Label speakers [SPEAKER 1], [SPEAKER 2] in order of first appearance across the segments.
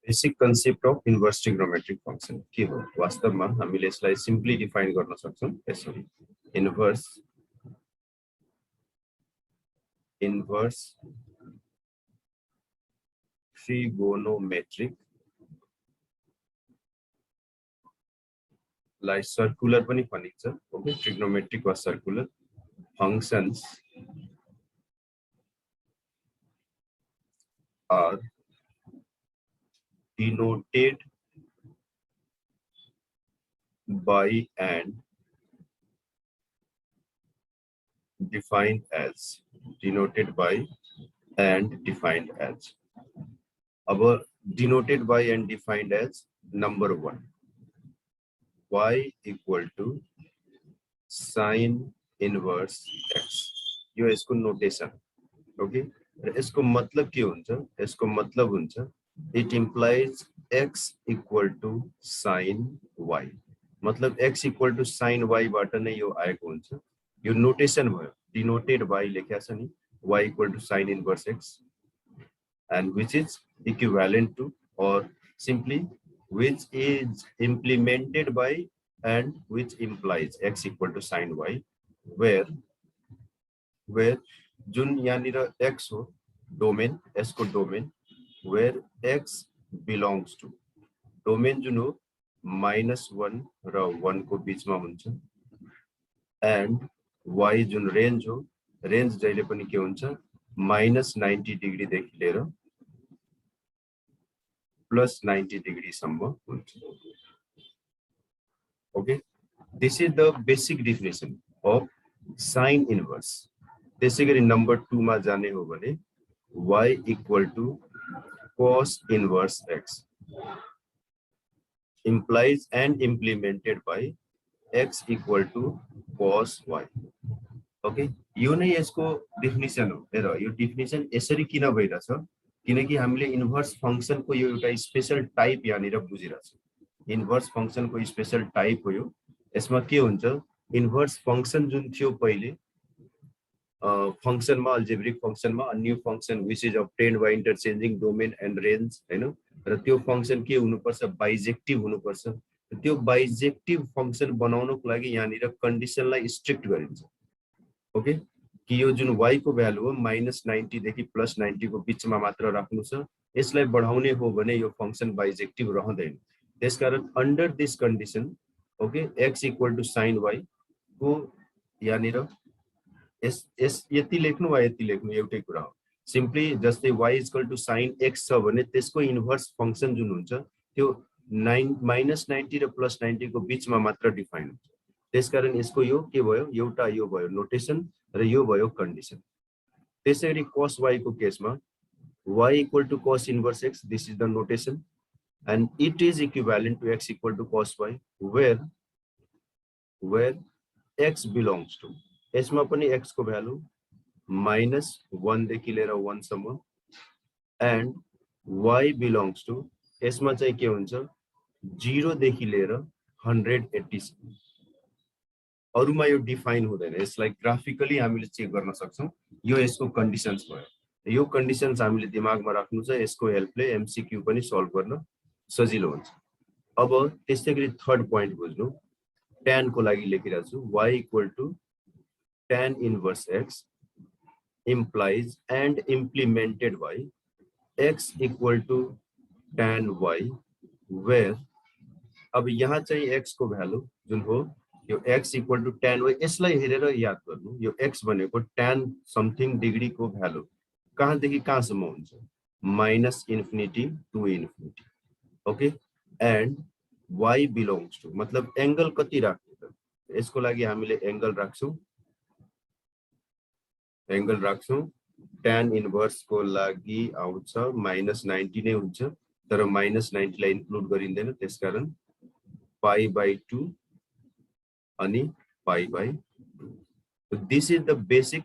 [SPEAKER 1] Basic concept of inverse trigonometric function के हो वास्तवमा हामीले यसलाई सिम्पली डिफाइन गर्न सक्छौं यसरी इन्भर्स ट्रिगोनोमेट्रिक लाई सर्कुलर पनि भनिन्छ ओके ट्रिग्नोमेट्रिक वा circular functions are denoted by and defined as अब denoted by and defined as number 1 y equal to sin inverse x यो यसको नोटेसन ओके यसको मतलब के हुन्छ यसको मतलब हुन्छ it implies x equal to sin y मतलब x equal to sin y बाट नै यो आएको हुन्छ यो नोटेसन भयो denoted by लेख्या छ नि y equal to sin inverse x and which is equivalent to or simply which is implemented by and which implies x equal to sin y where जुन यहाँनिर x हो डोमेन यसको domain where x belongs to domain जुन हो -1 र 1 को बीचमा हुन्छ and y जुन रेन्ज हो रेन्ज जहिले पनि के हुन्छ -90 डिग्री देखि लिएर +90 डिग्री सम्म हुन्छ okay this is the basic definition of sine inverse त्यसैगरी नम्बर 2 मा जाने हो भने y equal to cos inverse x implies and implemented by x equal to cos y okay यो नै यसको डेफिनेसन हो हेर यो डेफिनेसन यसरी किन भइराछ किनकि हामीले इन्भर्स फंक्शन को यो एउटा स्पेशल टाइप यहाँनिर बुझिराछ इन्भर्स फंक्शन को स्पेशल टाइप हो यो यसमा के हुन्छ इन्भर्स फंक्शन जुन थियो पहिले फंक्शन मा अल्जेब्रिक फंक्शन मा new function which is obtained by interchanging domain and range हैन र त्यो फंक्शन के हुनुपर्छ बाइजेक्टिभ हुनुपर्छ त्यो बाइजेक्टिभ फंक्शन बनाउनको लागि यहाँनिर कन्डिसनलाई स्ट्रिक्ट गरिन्छ ओके कि यो जुन y को भ्यालु हो -90 देखि +90 को बीचमा मात्र राख्नु छ यसलाई बढाउने हो भने यो फंक्शन बाइजेक्टिभ रहँदैन त्यसकारण under this condition okay x equal to sin y को यहाँनिर यस यति लेख्नु वा यति लेख्नु एउटै कुरा हो सिम्पली जस्तै y equal to sin x छ भने त्यसको इन्भर्स फंक्शन जुन हुन्छ त्यो -90 र +90 को बीचमा मात्र डिफाइन हुन्छ त्यसकारण यसको यो के भयो एउटा यो भयो नोटेसन र यो भयो कन्डिसन त्यसैगरी cos y को केसमा y equal to cos inverse x this is the notation and it is equivalent to x equal to cos y where x belongs to यसमा पनि x को भ्यालु -1 देखि लिएर 1 सम्म and y belongs to यसमा चाहिँ के हुन्छ 0 देखि लिएर 180 सम्म अरुमा यो डिफाइन हुँदैन यसलाई ग्राफिकली हामीले चेक गर्न सक्छौं यो यसको कन्डिसन्स भयो यो कन्डिसन्स हामीले दिमागमा राख्नु छ यसको हेल्पले एमसीक्यू पनि सल्भ गर्न सजिलो हुन्छ अब त्यसैगरी थर्ड प्वाइन्ट बुझ्नु tan को लागि लेखिरहेको छु y equal to tan inverse x implies and implemented by x equal to tan y where अब यहाँ चाहिँ x को भ्यालु जुन हो यो x equal to tan y यसलाई हेरेर याद गर्नु यो x भनेको tan समथिङ डिग्री को भ्यालु कहाँदेखि कहाँसम्म हुन्छ -infinity to infinity okay and y belongs to मतलब एंगल कति राख्नु त यसको लागि हामीले एंगल राख्छौं tan इन्भर्स को लागि आउँछ -90 नै हुन्छ तर -90 लाई इन्क्लुड गरिँदैन त्यसकारण π/2 अनि π/2 this is the basic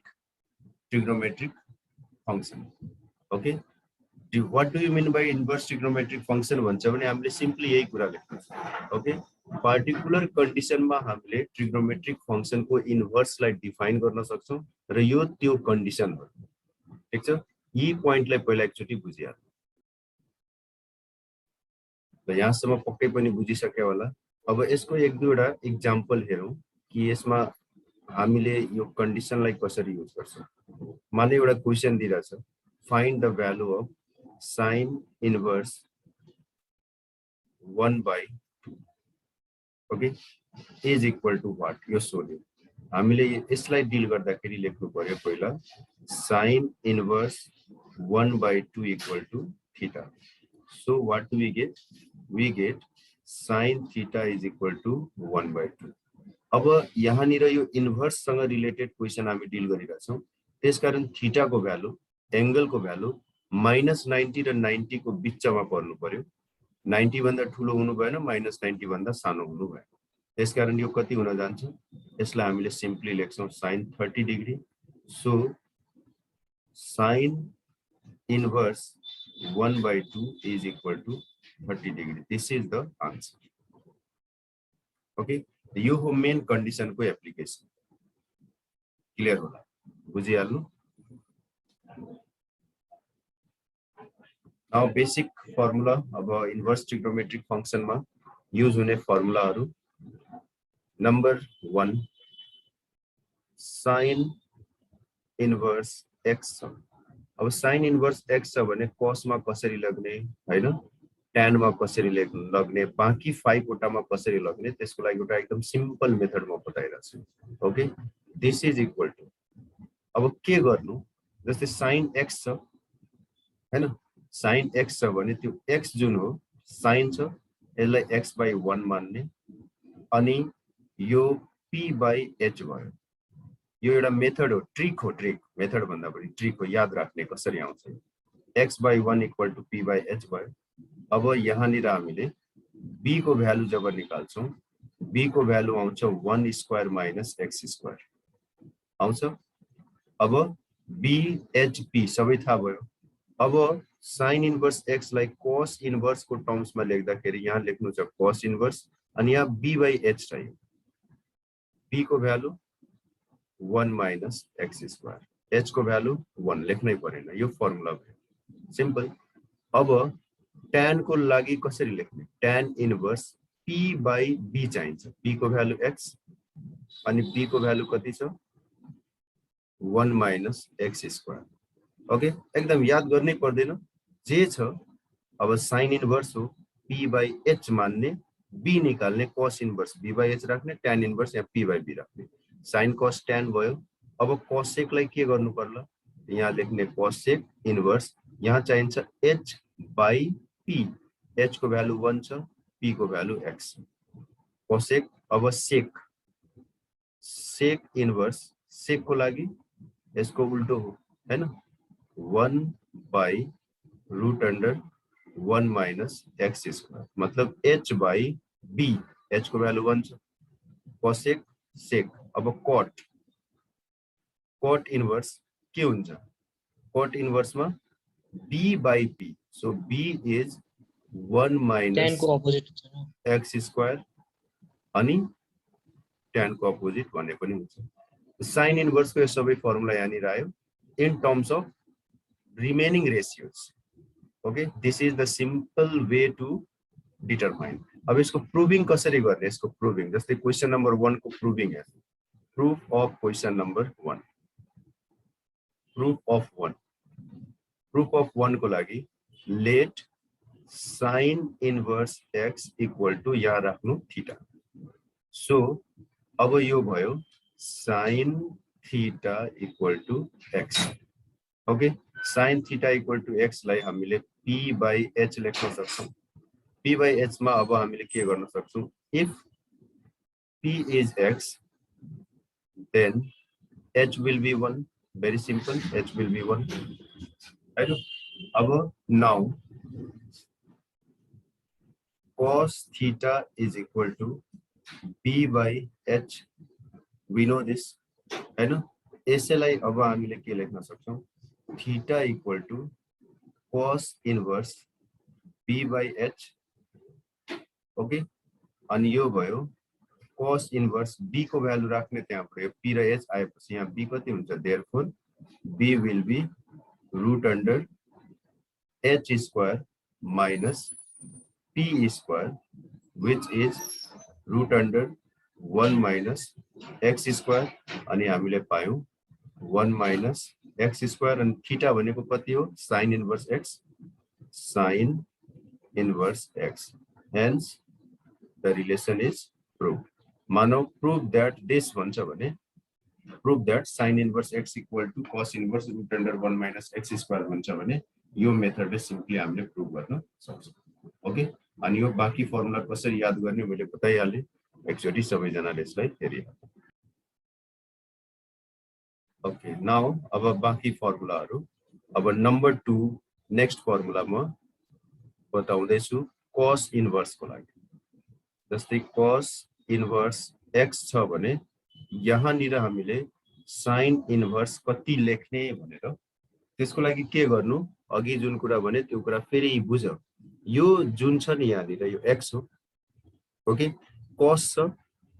[SPEAKER 1] trigonometric function okay what do you mean by inverse trigonometric function भन्छ भने हामीले सिम्पली यही कुरा लेख्नु छ ओके पार्टिकुलर कन्डिसन मा हामीले ट्रिग्नोमेट्रिक फंक्शन को इन्भर्स लाई डिफाइन गर्न सक्छौं र यो त्यो कन्डिसन हो ठीक छ यी प्वाइन्टलाई पहिला एकचोटी बुझिया ल यहाँसम्म पक्कै पनि बुझिसक्यो होला। अब यसको एक दुईवटा इक्जाम्पल हेरौँ कि यसमा हामीले यो कन्डिसनलाई कसरी युज गर्छौँ। माने एउटा क्वेसन दिइरहेछ, find the value of sine inverse 1/2 okay is equal to what, यो सोध्यो। हामीले यसलाई डिल गर्दाखेरि लेख्नु पर्यो पहिला sine inverse 1/2 equal to theta. So what do we get? We get sine theta is equal to 1/2। अब यहाँनिर यो इन्भर्ससँग रिलेटेड क्वेसन हामी डिल गरिरहेछौँ, त्यसकारण थीटाको भ्यालु, एंगलको भ्यालु -90 र 90 को बिचमा पर्नु पर्यो। 90 भन्दा ठुलो हुनु भएन, -90 भन्दा सानो हुनु भएन। त्यसकारण यो कति हुन जान्छ? यसलाई हामीले सिम्पली लेख्छौँ sin 30 degree. So sin inverse 1/2 is equal to 30 degree. This is the answer. Okay, यो हो मेन कंडीशन को एप्लीकेशन। क्लियर होला? बुझिहाल्नु? नाउ बेसिक फर्मुला, अब इन्भर्स ट्रिग्नोमेट्रिक फंक्शन में यूज हुने फर्मुलाहरु। Number 1 sine inverse x। अब साइन इन्भर्स x छ भने cos मा कसरी लग्ने हैन, tan मा कसरी लग्ने, बाँकी 5 वटामा कसरी लग्ने, त्यसको लागि एउटा एकदम सिम्पल मेथड म बताइरहेको छु। Okay, this is equal to, अब के गर्नु, जस्तै साइन x छ हैन, साइन x छ भने त्यो x जुन हो साइन छ, यसलाई x/1 मान्ने, अनि यो p/h भयो। यो एउटा मेथड हो, ट्रिक हो, ट्रिक मेथड भन्दा पनि ट्रिक हो, याद राख्ने कसरी आउँछ। x/1 इक्वल टु p/h भयो। अब यहाँनिर हामीले b को भ्यालु जब निकाल्छौं, b को भ्यालु आउँछ 1 स्क्वायर माइनस x स्क्वायर आउँछ। अब b/h/p सबै थाहा भयो। अब साइन इन्भर्स x लाई cos इन्भर्स को टर्म्स में लेख्दाखेरि यहाँ लेख्नु छ cos इन्भर्स, अनि यहाँ b/h चाहियो। b को value 1 minus x square, h को भ्यालु 1 लेख्नै परेन, यो फर्मुला भयो, सिम्पल। अब tan को लागि कसरी लेख्ने, tan इन्भर्स p/b चाहिन्छ। p को भ्यालु x अनि b को भ्यालु कति छ 1 माइनस x स्क्वायर। ओके, एकदम याद गर्नै पर्दैन, जे छ। अब साइन इन्भर्स हो, p/h मान्ने, b निकाल्ने, cos इन्भर्स b/h राख्ने, tan इन्भर्स या p/b राख्ने, साइन cos tan भयो। अब cosec लाई के गर्नु पर्ला, यहाँ लेख्ने cosec इन्भर्स, यहाँ चाहिन्छ h/p, h को भ्यालु 1 छ, p को भ्यालु x, cosec। अब sec, sec इन्भर्स, sec को लागि यसको उल्टो हो हैन, 1/√1 माइनस x स्क्वायर, मतलब h/b, h को भ्यालु 1 छ, cosec sec। अब cot, cot इन्भर्स के हुन्छ, cot इन्भर्स में b/p, so b is 1 minus
[SPEAKER 2] tan को अपोजिट
[SPEAKER 1] x स्क्वायर, अनि tan को अपोजिट भने पनि हुन्छ। साइन इन्भर्स को सबै फर्मुला यहाँनिर आयो in terms of remaining ratios। okay, this is the simple way to determine। अब इसको प्रूविंग कसरी गर्ने, इसको प्रूविंग जस्तै क्वेशन नंबर 1 को प्रूविंग है, proof of question number 1, proof of 1, proof of 1 को लागि let sine inverse x equal to यहाँ राख्नु थीटा। सो अब यो भयो sine theta equal to x। Okay, sine theta equal to x लाई हामीले p/h लेख्न सक्छौं। p/h मा अब हामीले के गर्न सक्छौं, if p is x then h will be 1, very simple, h will be 1 right। अब now cos theta is equal to p/h, we know this हैन। यसैलाई अब हामीले के लेख्न सक्छौं, theta equal to cos inverse b/h। Okay, अनि यो भयो cos इन्भर्स b को भ्यालु राख्ने, त्यहाँ भयो p र h आएपछि यहाँ b कति हुन्छ, therefore b will be √h square minus p square, which is root under 1 minus x square, अनि हामीले पायौं 1 minus x square, and theta भनेको कति हो? sin inverse x, sin inverse x. Hence the relation is proved. मानव prove that this भन्छ भने prove that sin inverse x equal to cos inverse root under 1 minus x square भन्छ भने यो मेथडले simply हामीले प्रुभ गर्न सक्छौं. ओके, अनि यो बाकी फर्मुला कसरी याद गर्ने मैले बताइहाले. एकचोटी सबैजनाले यसलाई हेरिहाल्नु. ओके, नाउ अब बाकी फर्मुलाहरु. अब नम्बर 2 नेक्स्ट फर्मुला म बताउँदै छु cos इन्भर्स को लागि. जस्तै cos इन्भर्स x छ भने यहाँ निर हामीले sin इन्भर्स कति लेख्ने भनेर त्यसको लागि के गर्नु? अघि जुन कुरा भने त्यो कुरा फेरि बुझ. यो जुन छ नि यहाँ निर यो x हो. ओके, cos छ,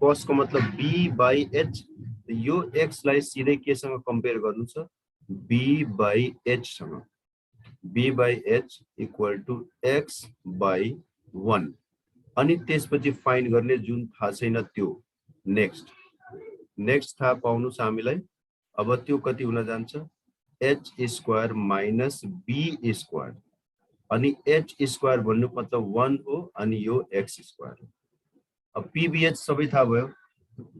[SPEAKER 1] cos को मतलब b by h. यो x लाई सिधै केसँग कम्पेयर गर्नु छ? b by h सँग. b by h equal to x by 1. अनि त्यसपछि फाइन्ड गर्ने जुन थाहा छैन त्यो नेक्स्ट थाहा पाउनु छ हामीलाई. अब त्यो कति हुन जान्छ? h square minus b square, अनि h स्क्वायर भन्नु मतलब 1 हो, अनि यो x स्क्वायर. अब pbh सबै थाहा भयो.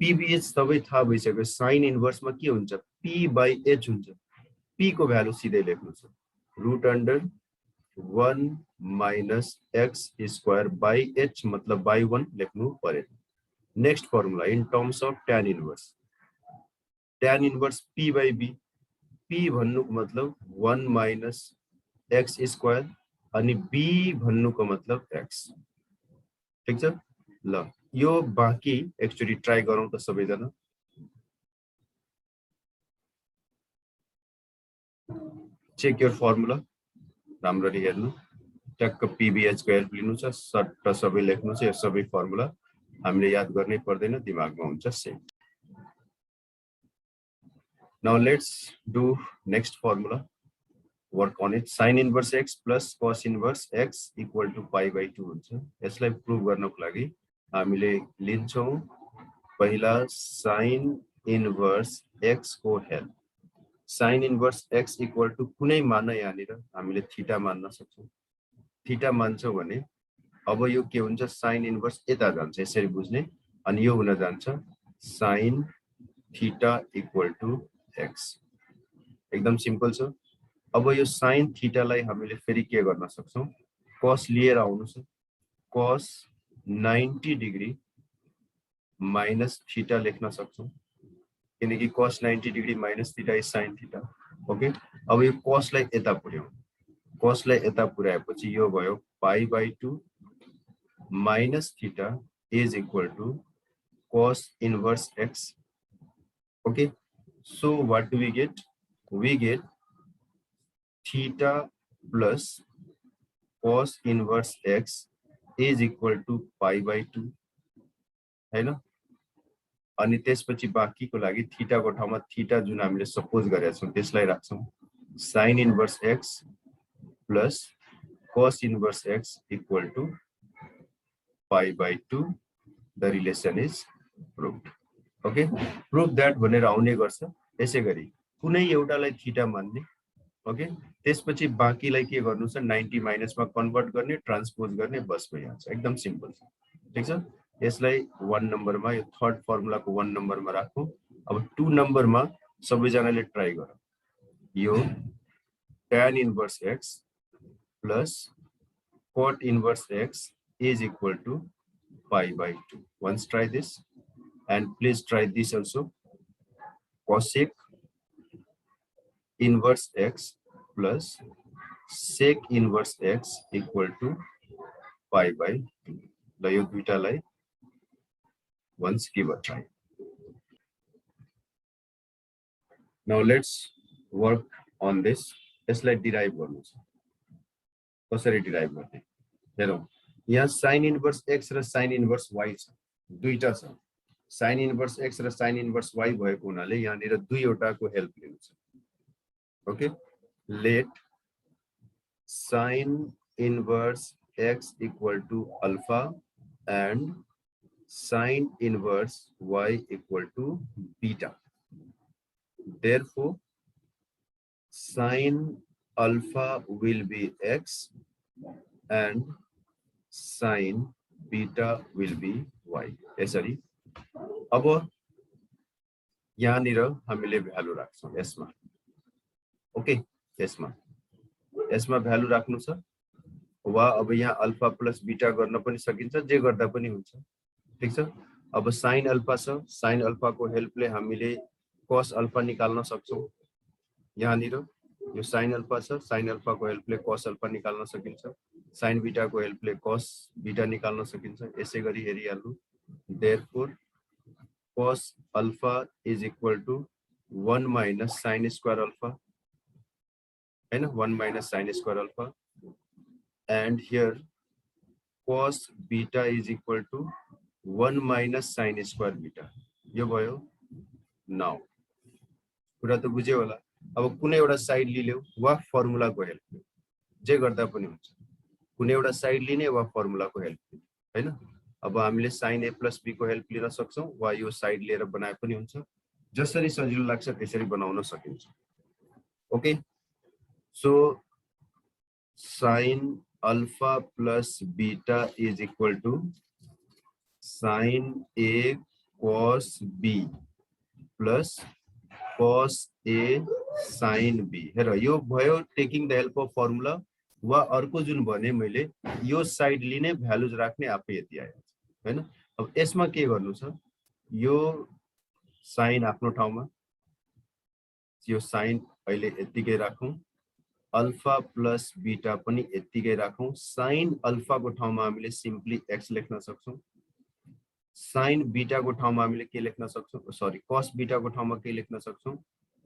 [SPEAKER 1] pbh सबै थाहा भइसक्यो. साइन इन्भर्स मा के हुन्छ? p by h हुन्छ. p को भ्यालु सिधै लेख्नु छ route under 1 minus x square by h मतलब by 1 लेख्नु पर्यो. Next formula in terms of tan inverse. tan inverse p by b. p भन्नुको मतलब 1 minus x square, अनि b भन्नुको मतलब x. ठीक छ ल. यो बाँकी एकचोटी ट्राई गरौँ त सबैजना. Check your formula. राम्ररी हेर्नु. टक्क pbh को हेल्प लिनु छ. सट्ट सबै लेख्नु छ. यो सबै फर्मुला हामीले याद गर्नै पर्दैन, दिमागमा हुन्छ same. Now let's do next formula. Work on it. Sin inverse x plus cos inverse x equal to pi by 2 हुन्छ. यसलाई प्रुभ गर्नको लागि हामीले लिन्छौं पहिला sin inverse x को help. sin inverse x equal to कुनै मान यहाँनिर हामीले थीटा मान्न सक्छौं. थीटा मान्छौं भने अब यो के हुन्छ? sin inverse यता जान्छ, यसरी बुझ्ने. अनि यो हुन जान्छ sin theta equal to x. एकदम सिम्पल छ. अब यो sin थीटा लाई हामीले फेरि के गर्न सक्छौं? cos लिएर आउनु छ. cos 90 डिग्री माइनस थीटा लेख्न सक्छौं, किनकि cos 90 degree minus theta is sin theta. Okay, अब यो cos लाई यता पुर्याउँ. cos लाई यता पुर्याएपछि यो भयो pi by 2 minus theta is equal to cos inverse x. Okay, so what do we get? We get theta plus cos inverse x is equal to pi by 2. हैन? अनि त्यसपछि बाँकीको लागि थीटा को ठाउँमा थीटा जुन हामीले सपोज गरेका छौं त्यसलाई राख्छौं. sin inverse x plus cos inverse x equal to pi by 2. The relation is proved. Okay, prove that भनेर आउने गर्छ. यसैगरी कुनै एउटालाई थीटा मान्ने. ओके, त्यसपछि बाँकीलाई के गर्नु छ? 90 माइनस मा कन्भर्ट गर्ने, ट्रान्सपोज गर्ने, बस भइहाल्छ. एकदम सिम्पल छ. ठीक छ. यसलाई 1 नम्बरमा, यो थर्ड फर्मुला को 1 नम्बरमा राखौं. अब 2 नम्बरमा सबैजनाले ट्राई गरौँ. यो tan inverse x plus cot inverse x is equal to pi by 2. Once try this. And please try this also. Cosec inverse x plus sec inverse x equal to pi by 2. ल यो दुईटालाई once give a try. Now let's work on this. यसलाई derive गर्नु छ. कसरी derive गर्ने हेरौं. यहाँ sin inverse x र sin inverse y छ. दुईटा छ. sin inverse x र sin inverse y भएको हुनाले यहाँनिर दुईवटाको हेल्प लिनु छ. Okay, let sin inverse x equal to alpha and sine inverse y equal to beta. Therefore, sine alpha will be x and sine beta will be y. यसरी अब यहाँनिर हामीले भ्यालु राख्छौं यसमा. ओके, यसमा भ्यालु राख्नु छ वा अब यहाँ अल्फा प्लस बीटा गर्न पनि सकिन्छ, जे गर्दा पनि हुन्छ. ठीक छ. अब साइन अल्फा छ, साइन अल्फा को हेल्पले हामीले cos अल्फा निकाल्न सक्छौं. यहाँनिर यो साइन अल्फा छ, साइन अल्फा को हेल्पले cos अल्फा निकाल्न सकिन्छ, साइन बीटा को हेल्पले cos बीटा निकाल्न सकिन्छ. यसै गरी हेरिहाल्नु. Therefore, cos alpha is equal to 1 minus sin square alpha, and 1 minus sin square alpha, and here cos beta is equal to 1 minus sin square beta. यो भयो. Now कुरा त बुझ्यो होला. अब कुनै एउटा साइड लिल्यौ वा फर्मुला को हेल्पले, जे गर्दा पनि हुन्छ. कुनै एउटा साइड लिने वा फर्मुला को हेल्पले, हैन. अब हामीले sin a plus b को हेल्प लिन सक्छौं वा यो साइड लिएर बनाए पनि हुन्छ. जसरी सजिलो लाग्छ त्यसरी बनाउन सकिन्छ. Okay, so sin alpha plus beta is equal to sin a cos b plus cos a sin b. हेर, यो भयो taking the help of formula. वा अर्को जुन भने मैले यो साइड लिने भ्यालुज राख्ने आफै यति आयो, हैन. अब यसमा के गर्नु छ, यो साइन आफ्नो ठाउँमा, यो साइन अहिले यतिकै राखौं, अल्फा प्लस बीटा पनि यतिकै राखौं. साइन अल्फा को ठाउँमा हामीले सिम्पली x लेख्न सक्छौं. साइन बीटा को ठाउँमा हामीले के लेख्न सक्छौं, सरी cos बीटा को ठाउँमा के लेख्न सक्छौं,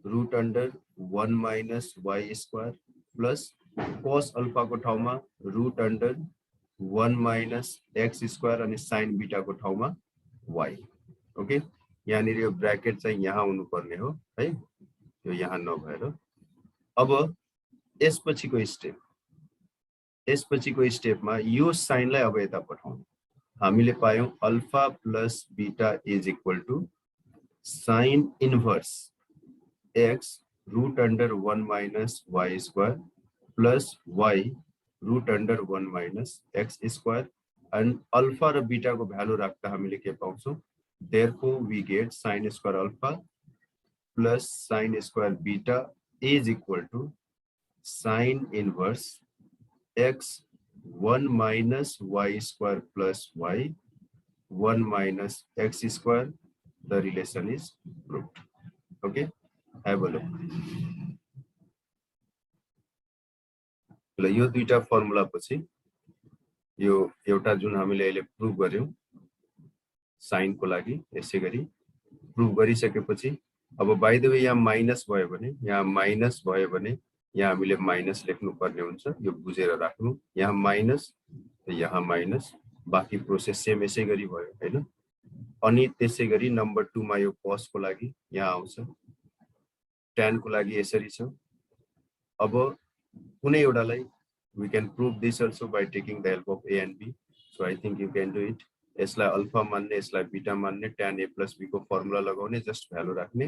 [SPEAKER 1] root under 1 minus y square plus cos alpha को ठाउँमा root under 1 minus x square अनि साइन बीटा को ठाउँमा y. ओके, यहाँनिर यो ब्रैकेट चाहिँ यहाँ हुनु पर्ने हो है, यो यहाँ नभएर. अब यसपछिको स्टेपमा यो साइनलाई अब यता पठाउँ. हामीले पायौं alpha plus beta is equal to sine inverse x root under 1 minus y square plus y root under 1 minus x square. And alpha र बीटा को भ्यालु राख्दा हामीले के पाउँछौं, therefore we get sin square alpha plus sin square beta is equal to sin inverse x 1 minus y square plus y 1 minus x square. The relation is proved. Okay, have a look. ल यो दुईटा formula पछि यो एउटा जुन हामीले अहिले prove गर्यौं साइन को लागि, यसै गरी प्रुभ गरिसकेपछि अब बाइ द वे यहाँ माइनस भयो भने, यहाँ माइनस भयो भने यहाँ हामीले माइनस लेख्नु पर्ने हुन्छ. यो बुझेर राख्नु. यहाँ माइनस, यहाँ माइनस, बाकी प्रोसेस सेम यसै गरी भयो, हैन. अनि त्यसै गरी नम्बर 2 मा यो cos को लागि यहाँ आउँछ, tan को लागि यसरी छ. अब कुनै एउटालाई we can prove this also by taking the help of a and b. So I think you can do it. यसलाई अल्फा मान्ने, यसलाई बीटा मान्ने, tan a plus b को फर्मुला लगाउने, जस्ट भ्यालु राख्ने,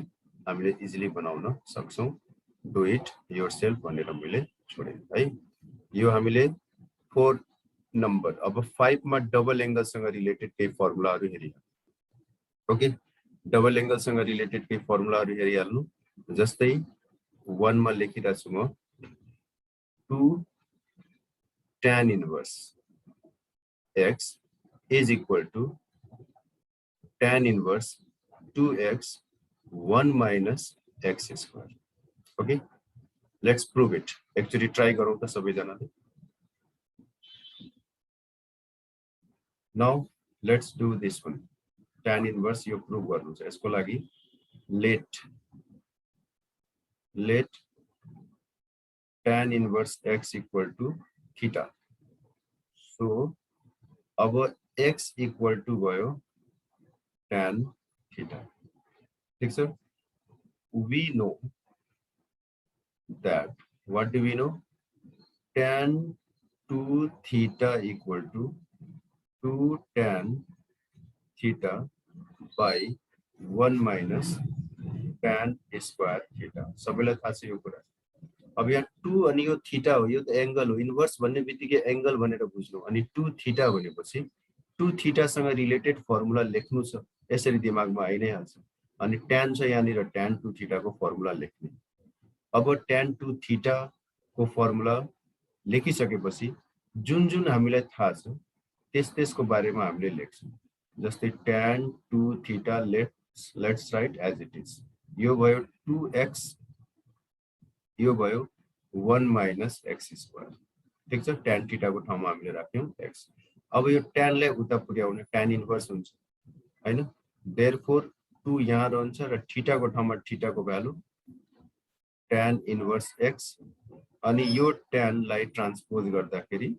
[SPEAKER 1] हामीले इजिली बनाउन सक्छौं. Do it yourself भनेर मैले छोडे है. यो हामीले 4 नम्बर. अब 5 मा डबल एंगल सँग रिलेटेड केही फर्मुलाहरु हेरिहाल्नु. ओके, डबल एंगल सँग रिलेटेड केही फर्मुलाहरु हेरिहाल्नु. जस्तै 1 मा लेखिरहेको छु म, 2 tan inverse x is equal to tan inverse 2x 1 minus x square. Okay, let's prove it. Actually try गरौँ त सबैजनाले. Now let's do this one. Tan inverse यो प्रुभ गर्नु छ. यसको लागि let tan inverse x equal to theta. So अब x equal to भयो tan theta. ठीक छ. We know that, what do we know? Tan 2 theta equal to 2 tan theta by 1 minus tan square theta. सबैलाई थाहा छ यो कुरा। अब यहाँ 2 अनि यो थीटा हो, यो त एंगल हो। इन्भर्स भन्ने बित्तिकै एंगल भनेर बुझ्नु। अनि 2 थीटा भनेपछि 2 थीटा सँग रिलेटेड फर्मुला लेख्नु छ, यसरी दिमागमा आइ नै हाल्छ। अनि tan छ यहाँनिर, tan 2 थीटा को फर्मुला लेख्ने। अब tan 2 थीटा को फर्मुला लेखिसकेपछि जुन जुन हामीलाई थाहा छ त्यसको बारेमा हामीले लेख्छौं। जस्तै tan 2 theta let's write as it is. यो भयो 2x, यो भयो 1 minus x square। ठीक छ, tan थीटा को ठाउँमा हामीले राख्यौं x। अब यो tan लाई उता पुर्याउने tan इन्भर्स हुन्छ हैन। देयरफोर 2 यहाँ रहन्छ र थीटा को ठाउँमा थीटा को भ्यालु tan इन्भर्स x। अनि यो tan लाई ट्रान्सपोज गर्दाखेरि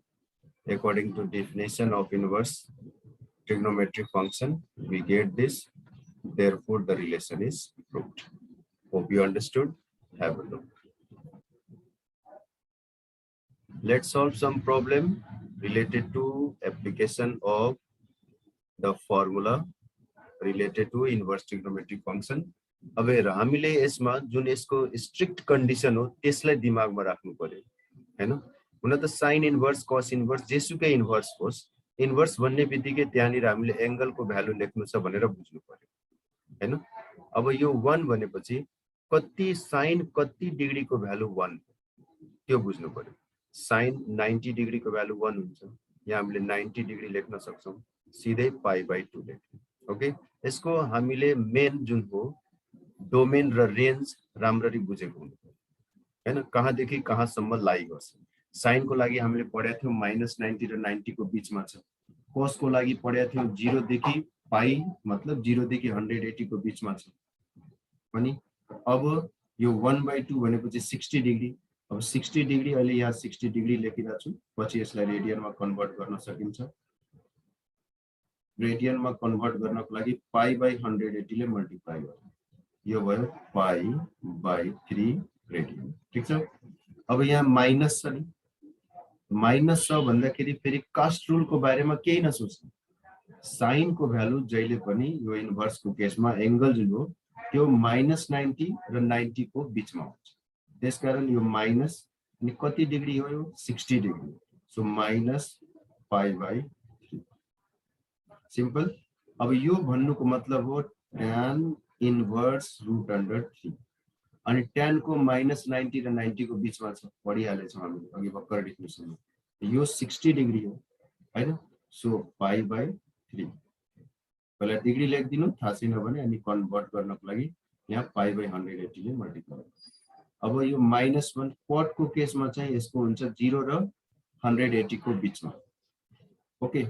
[SPEAKER 1] according to definition of inverse trigonometric function we get this, therefore the relation is proved. Hope you understood. Have a look. Let's solve some problem related to application of the formula related to inverse trigonometric function. अब हेर हामीले यसमा जुन यसको strict condition हो त्यसलाई दिमागमा राख्नु पर्यो हैन। हुन त साइन इन्भर्स, कस इन्भर्स, जेसुकै इन्भर्स होस्, इन्भर्स भन्ने बित्तिकै त्यहाँनिर हामीले एंगलको भ्यालु लेख्नु छ भनेर बुझ्नु पर्यो हैन। अब यो 1 भनेपछि कति साइन कति डिग्रीको भ्यालु 1 त्यो बुझ्नु पर्यो। साइन 90 डिग्री को भ्यालु 1 हुन्छ, यहाँ हामीले 90 डिग्री लेख्न सक्छौं, सिधै π/2 लेख्ने। ओके, यसको हामीले मेन जुन हो डोमेन र रेन्ज राम्ररी बुझेको हुनु पर्यो हैन, कहाँदेखि कहाँसम्म लाई गर्छ। साइन को लागि हामीले पढेका थियौं -90 र 90 को बीचमा छ। कोस को लागि पढेका थियौं 0 देखि पाई मतलब 0 देखि 180 को बीचमा छ। अनि अब यो 1/2 भनेपछि 60 डिग्री। अब 60 डिग्री अहिले यहाँ 60 डिग्री लेखिरहेको छु, पछि यसलाई रेडियनमा कन्भर्ट गर्न सकिन्छ। रेडियनमा कन्भर्ट गर्नको लागि π/180 ले मल्टिप्लाई गर्नु, यो भयो π/3 रेडियन। ठीक छ। अब यहाँ माइनस छ नि, माइनस छ भन्दाखेरि फेरि कास्ट रुल को बारेमा केही नसोच्नु। साइन को भ्यालु जहिले पनि यो इन्भर्स को केसमा एंगल जुन हो त्यो -90 र 90 को बीचमा हुन्छ। त्यसकारण यो माइनस अनि कति डिग्री हो, यो 60 डिग्री। So -π/3 simple. अब यो भन्नुको मतलब हो tan इन्भर्स √3। अनि tan को -90 र 90 को बीचमा छ, पढिहालेछौं हामीले अघि भर्खर डेफिनेसनमा। यो 60 डिग्री हो हैन। सो π/3 पहिला डिग्री लेखिदिनु, थाहा छैन भने अनि कन्भर्ट गर्नको लागि यहाँ π/180 ले मल्टिप्लाई। अब यो -1 क्वाड को केसमा चाहिँ यसको हुन्छ 0 र 180 को बीचमा। ओके,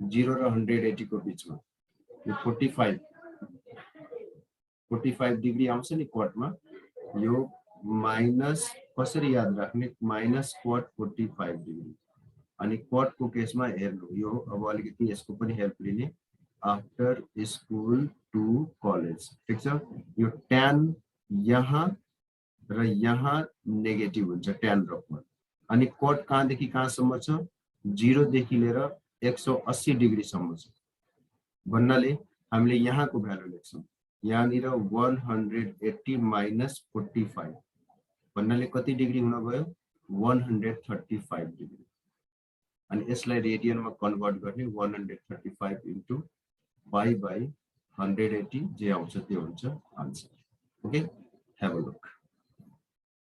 [SPEAKER 1] 0 र 180 को बीचमा यो 45 डिग्री आउँछ नि क्वाडमा। यो माइनस कसरी याद राख्ने, माइनस क्वाड 45 डिग्री। अनि क्वाड को केसमा हेर्नु, यो अब अलिकति यसको पनि हेल्प लिने, आफ्टर स्कुल टु कलेज। ठीक छ। यो tan यहाँ र यहाँ नेगेटिभ हुन्छ, tan र क्वाड। अनि क्वाड कहाँदेखि कहाँसम्म छ, 0 देखि लिएर 180 डिग्री सम्म छ भन्नाले हामीले यहाँको भ्यालु लेख्छौं। यहाँनिर 180 माइनस 45 भन्नाले कति डिग्री हुन गयो, 135 डिग्री। अनि यसलाई रेडियनमा कन्भर्ट गर्ने 135 इन्टु π/180 जे आउँछ त्यो हुन्छ answer. Okay, have a look.